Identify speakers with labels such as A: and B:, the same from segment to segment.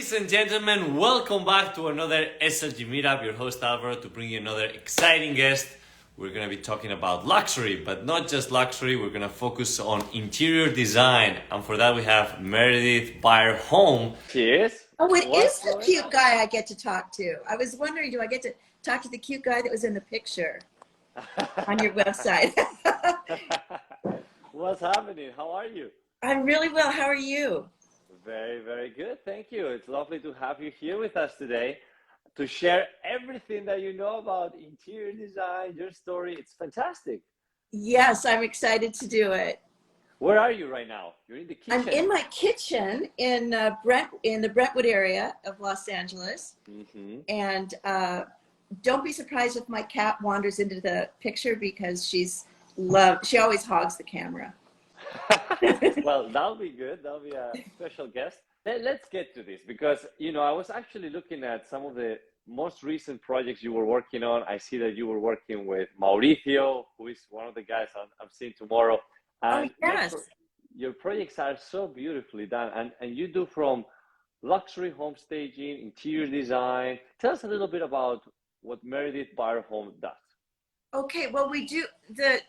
A: Ladies and gentlemen, welcome back to another SLG Meetup. Your host Alvaro to bring you another exciting guest. We're going to be talking about luxury, but not just luxury. We're going to focus on interior design. And for that we have Meridith Baer home.
B: Cheers.
C: Oh, it is the cute guy I get to talk to. I was wondering, do I get to talk to the cute guy that was in the picture on your website?
B: What's happening? How are you?
C: I'm really well. How are you?
B: Very, very good. Thank you. It's lovely to have you here with us today to share everything that you know about interior design, your story. It's fantastic.
C: Yes, I'm excited to do it.
B: Where are you right now? You're in the kitchen.
C: I'm in my kitchen in the Brentwood area of Los Angeles.
B: Mm-hmm.
C: And don't be surprised if my cat wanders into the picture because she always hogs the camera.
B: Well, that'll be good. That'll be a special guest. Let's get to this because, I was actually looking at some of the most recent projects you were working on. I see that you were working with Mauricio, who is one of the guys I'm seeing tomorrow. And
C: yes.
B: Your projects are so beautifully done. And you do from luxury home staging, interior design. Tell us a little bit about what Meridith Baer Home does.
C: Okay, well, we do the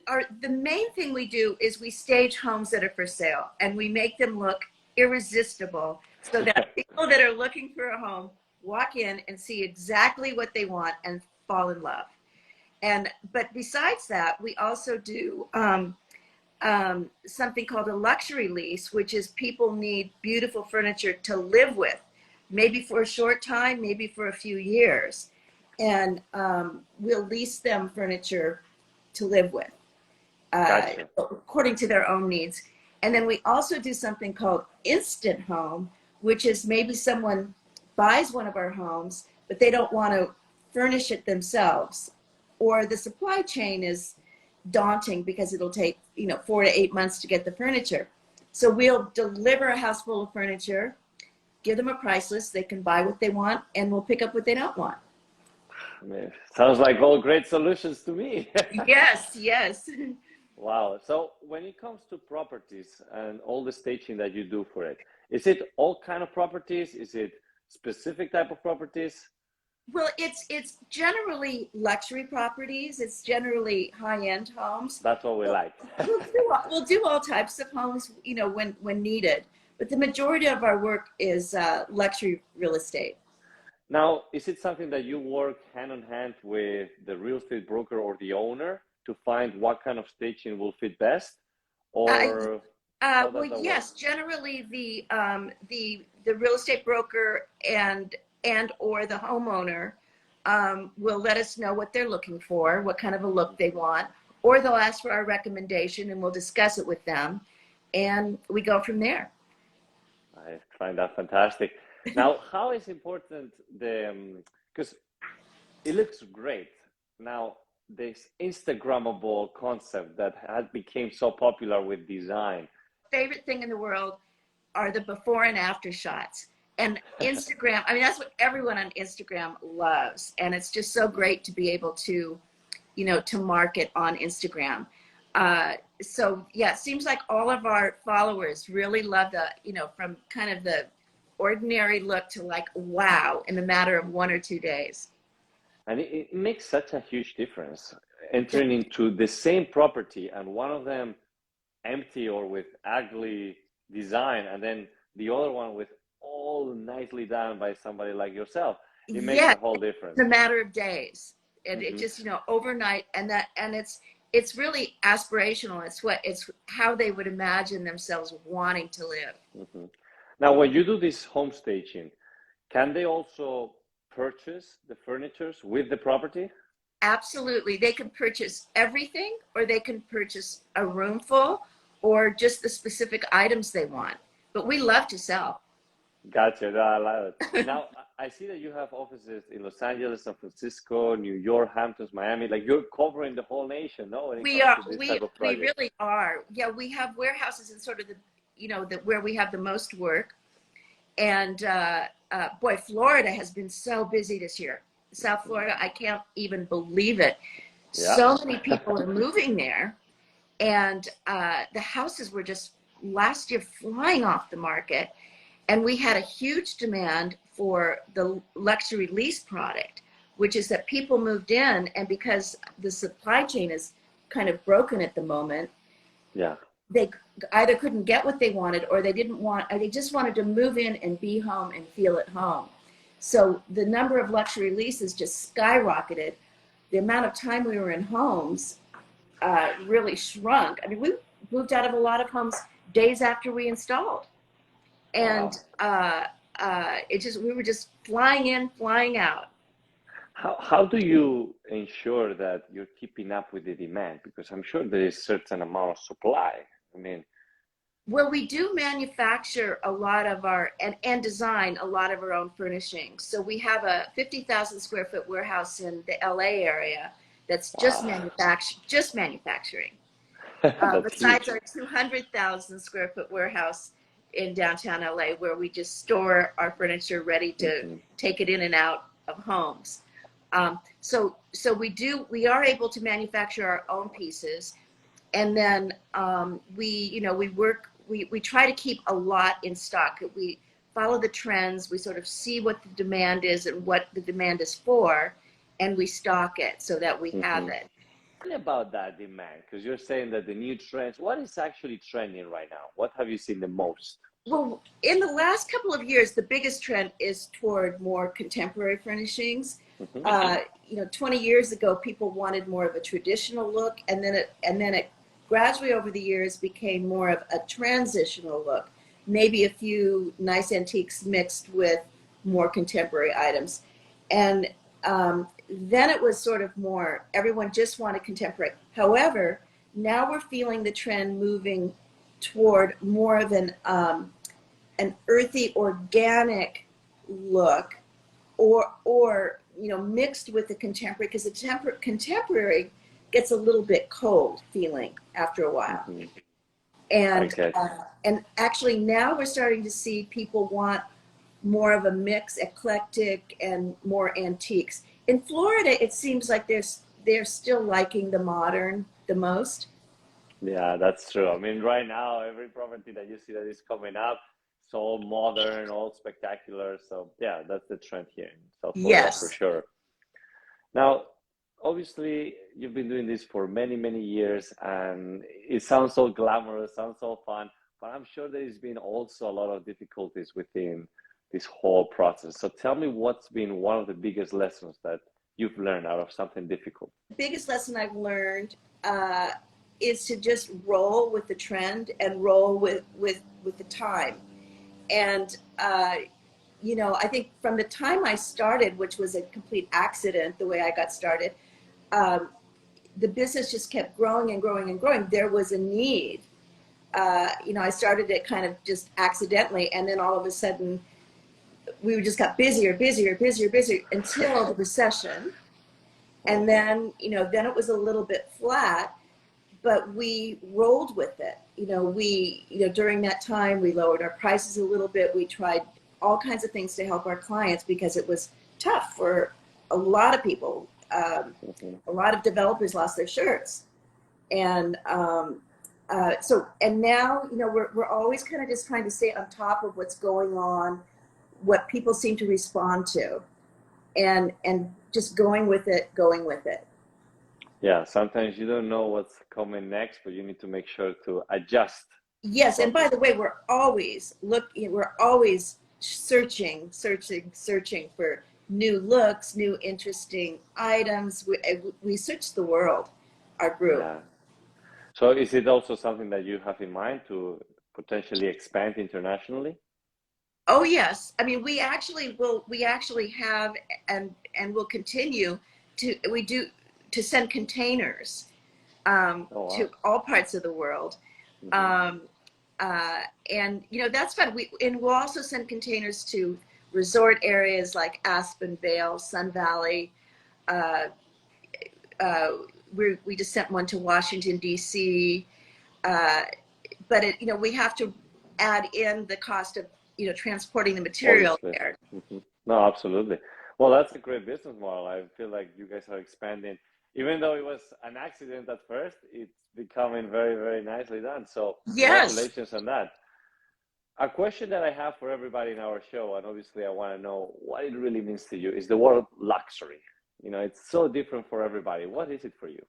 C: main thing we do is we stage homes that are for sale, and we make them look irresistible so that people that are looking for a home walk in and see exactly what they want and fall in love. But besides that, we also do something called a luxury lease, which is people need beautiful furniture to live with, maybe for a short time, maybe for a few years. And we'll lease them furniture to live with,
B: Gotcha.
C: according to their own needs. And then we also do something called instant home, which is maybe someone buys one of our homes, but they don't want to furnish it themselves, or the supply chain is daunting because it'll take 4 to 8 months to get the furniture. So we'll deliver a house full of furniture, give them a price list, they can buy what they want, and we'll pick up what they don't want.
B: Sounds like all great solutions to me.
C: Yes, yes.
B: Wow. So when it comes to properties and all the staging that you do for it, is it all kind of properties? Is it specific type of properties?
C: Well, it's generally luxury properties. It's generally high-end homes.
B: That's what we like.
C: We'll do all types of homes, when needed. But the majority of our work is luxury real estate.
B: Now, is it something that you work hand in hand with the real estate broker or the owner to find what kind of staging will fit best? Or
C: well, yes, generally the real estate broker and or the homeowner will let us know what they're looking for, what kind of a look they want, or they'll ask for our recommendation and we'll discuss it with them, and we go from there.
B: I find that fantastic. Now, how is important because it looks great. Now, this Instagrammable concept that has become so popular with design.
C: Favorite thing in the world are the before and after shots. And Instagram, that's what everyone on Instagram loves. And it's just so great to be able to, to market on Instagram. So yeah, it seems like all of our followers really love from kind of the ordinary look to like, wow, in a matter of 1 or 2 days.
B: And it makes such a huge difference entering into the same property and one of them empty or with ugly design and then the other one with all nicely done by somebody like yourself. It makes a whole difference.
C: It's a matter of days. And it just, overnight, and it's really aspirational. It's how they would imagine themselves wanting to live.
B: Mm-hmm. Now, when you do this home staging, can they also purchase the furnitures with the property?
C: Absolutely. They can purchase everything, or they can purchase a room full, or just the specific items they want. But we love to sell.
B: Gotcha. No, I love it. Now, I see that you have offices in Los Angeles, San Francisco, New York, Hamptons, Miami. Like you're covering the whole nation, no?
C: We really are. Yeah, we have warehouses in sort of where we have the most work. And boy, Florida has been so busy this year. South Florida, I can't even believe it. Yeah. So many people are moving there. And the houses were just last year flying off the market. And we had a huge demand for the luxury lease product, which is that people moved in, and because the supply chain is kind of broken at the moment,
B: Yeah.
C: they either couldn't get what they wanted, or they didn't want, or they just wanted to move in and be home and feel at home. So the number of luxury leases just skyrocketed. The amount of time we were in homes really shrunk. I mean, we moved out of a lot of homes days after we installed, and we were just flying in, flying out.
B: How do you ensure that you're keeping up with the demand? Because I'm sure there is certain amount of supply. I mean,
C: well, we do manufacture a lot of our and design a lot of our own furnishings. So we have a 50,000 square foot warehouse in the LA area that's just manufacturing.
B: that's
C: Besides
B: huge.
C: our 200,000 square foot warehouse in downtown LA, where we just store our furniture ready to take it in and out of homes. So we are able to manufacture our own pieces, and then we try to keep a lot in stock. We follow the trends. We sort of see what the demand is and what the demand is for, and we stock it so that we have it.
B: Tell me about that demand, because you're saying that the new trends, what is actually trending right now? What have you seen the most?
C: Well, in the last couple of years, the biggest trend is toward more contemporary furnishings. 20 years ago, people wanted more of a traditional look, and then it gradually over the years became more of a transitional look. Maybe a few nice antiques mixed with more contemporary items, and then it was sort of more everyone just wanted contemporary. However, now we're feeling the trend moving toward more of an earthy, organic look, or mixed with the contemporary, because the contemporary gets a little bit cold feeling after a while. And actually now we're starting to see people want more of a mix, eclectic and more antiques. In Florida, it seems like they're still liking the modern the most.
B: Yeah, that's true. I mean, right now, every property that you see that is coming up, it's all modern, all spectacular. So yeah, that's the trend here in South Florida for sure. Now, obviously, you've been doing this for many, many years, and it sounds so glamorous, sounds so fun, but I'm sure there's been also a lot of difficulties within this whole process. So tell me, what's been one of the biggest lessons that you've learned out of something difficult?
C: The biggest lesson I've learned is to just roll with the trend and roll with the time. And I think from the time I started, which was a complete accident, the way I got started, the business just kept growing and growing and growing. There was a need. I started it kind of just accidentally, and then all of a sudden, we just got busier until the recession. And then, then it was a little bit flat, but we rolled with it. During that time, we lowered our prices a little bit. We tried all kinds of things to help our clients because it was tough for a lot of people. A lot of developers lost their shirts. And and now, we're always kind of just trying to stay on top of what's going on, what people seem to respond to, and just going with it.
B: Yeah, sometimes you don't know what's coming next, but you need to make sure to adjust.
C: Yes, and by the way, we're always searching for new looks, new interesting items. We search the world, our group.
B: Yeah. So is it also something that you have in mind to potentially expand internationally?
C: Oh yes, I mean we actually have and will continue to send containers to all parts of the world. And that's fun. We'll also send containers to resort areas like Aspen, Vail, Sun Valley. We just sent one to Washington D.C. But we have to add in the cost of transporting the material there.
B: No, absolutely. Well, that's a great business model. I feel like you guys are expanding. Even though it was an accident at first, it's becoming very, very nicely done. So
C: yes,
B: congratulations on that. A question that I have for everybody in our show, and obviously I want to know what it really means to you, is the word luxury. You know, it's so different for everybody. What is it for you?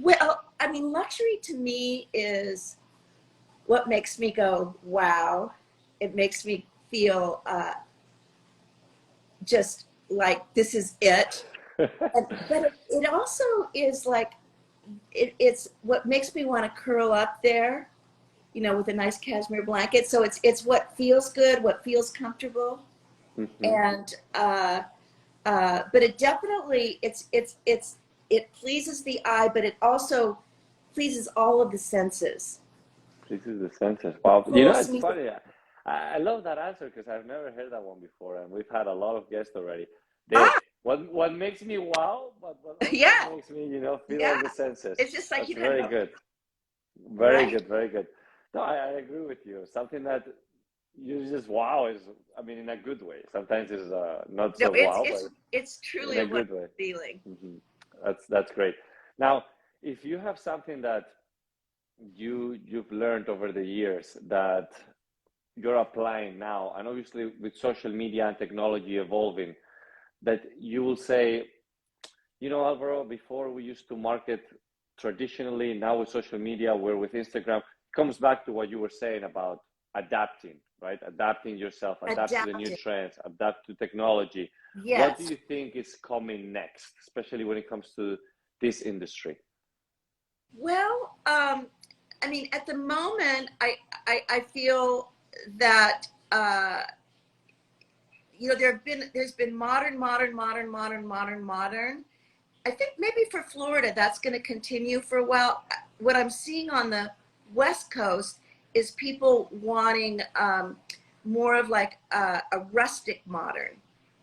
C: Well, I mean, luxury to me is what makes me go, wow. It makes me feel just like this is it. But it also is like, it's what makes me want to curl up there, you know, with a nice cashmere blanket. So it's what feels good, what feels comfortable. And, but it definitely, it pleases the eye, but it also pleases all of the senses.
B: Pleases the senses. Wow. You know,
C: Pulls
B: it's
C: me.
B: funny. I love that answer because I've never heard that one before, and we've had a lot of guests already.
C: Ah,
B: What makes me wow, but what also
C: yeah,
B: makes me, you know, feel all
C: yeah.
B: the senses.
C: It's just like
B: That's
C: you don't
B: very
C: know,
B: good. Very
C: right?
B: good, very good. No, I agree with you. Something that you just wow is, I mean, in a good way. Sometimes it's not
C: No,
B: so wow, but
C: it's
B: in
C: truly
B: a
C: a wonderful
B: good way.
C: feeling.
B: Hmm. That's great. Now, if you have something that you've learned over the years that you're applying now, and obviously with social media and technology evolving, that you will say, you know, Alvaro, before we used to market traditionally, now with social media, we're with Instagram, comes back to what you were saying about adapting, right? Adapting yourself, adapt to the new
C: Adapting.
B: trends, adapt to technology. What do
C: Yes.
B: you think is coming next, especially when it comes to this industry?
C: Well, I mean, at the moment, I feel that you know there's been modern. I think maybe for Florida that's going to continue for a while. What I'm seeing on the West Coast is people wanting more of like a rustic modern.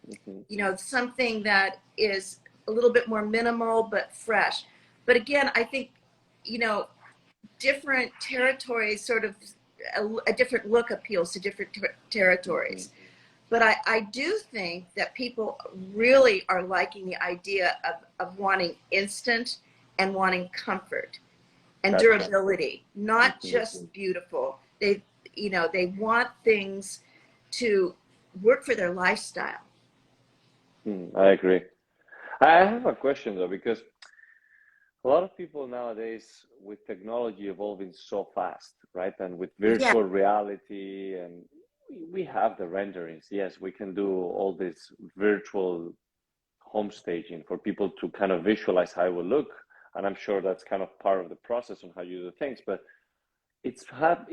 B: Mm-hmm.
C: You know, something that is a little bit more minimal but fresh. But again, I think, you know, different territories sort of a different look appeals to different
B: Mm-hmm.
C: territories. But I do think that people really are liking the idea of wanting instant and wanting comfort and
B: Gotcha.
C: durability, not
B: Mm-hmm.
C: just beautiful. They, you know, they want things to work for their lifestyle.
B: I agree. I have a question though, because a lot of people nowadays, with technology evolving so fast, right? And with
C: Yeah,
B: virtual reality, and we have the renderings. Yes, we can do all this virtual home staging for people to kind of visualize how it will look. And I'm sure that's kind of part of the process on how you do things. But it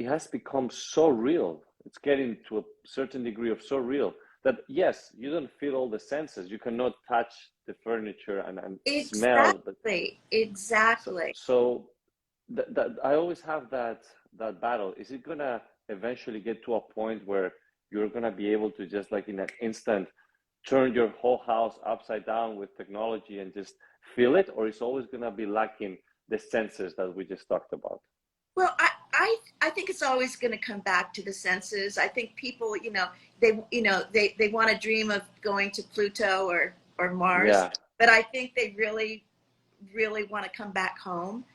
B: has become so real. It's getting to a certain degree of so real that yes, you don't feel all the senses. You cannot touch the furniture and smell, but so,
C: exactly.
B: so I always have that battle. Is it gonna eventually get to a point where you're gonna be able to just like in an instant turn your whole house upside down with technology and just feel it, or is always gonna be lacking the senses that we just talked about?
C: Well, I think it's always going to come back to the senses. I think people, they want to dream of going to Pluto or Mars,
B: Yeah,
C: but I think they really want to come back home.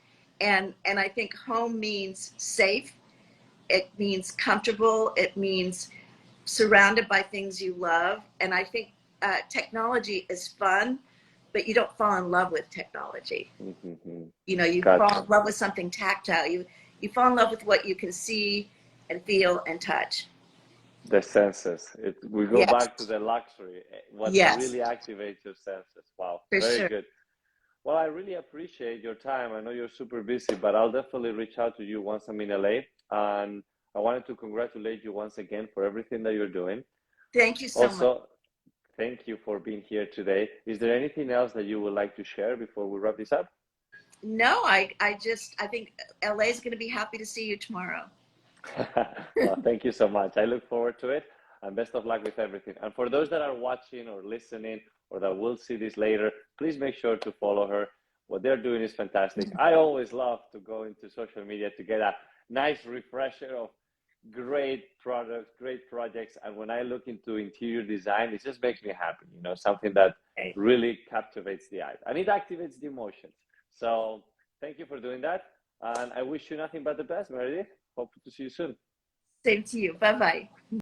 C: And I think home means safe. It means comfortable. It means surrounded by things you love. And I think technology is fun, but you don't fall in love with technology.
B: mm-hmm.
C: You know, you fall
B: Gotcha.
C: in love with something tactile. You fall in love with what you can see and feel and touch.
B: The senses. We go
C: Yes,
B: back to the luxury, what
C: yes,
B: really activates your senses. Wow,
C: for
B: very
C: sure.
B: good. Well, I really appreciate your time. I know you're super busy, but I'll definitely reach out to you once I'm in LA. And I wanted to congratulate you once again for everything that you're doing.
C: Thank you so much.
B: Also, thank you for being here today. Is there anything else that you would like to share before we wrap this up?
C: No, I think LA is going to be happy to see you tomorrow.
B: Well, thank you so much. I look forward to it, and best of luck with everything. And for those that are watching or listening or that will see this later, please make sure to follow her. What they're doing is fantastic. I always love to go into social media to get a nice refresher of great products, great projects. And when I look into interior design, it just makes me happy, you know, something that
C: Okay.
B: really captivates the eye and it activates the emotions. So thank you for doing that. And I wish you nothing but the best, Meredith. Hope to see you soon.
C: Same to you. Bye bye.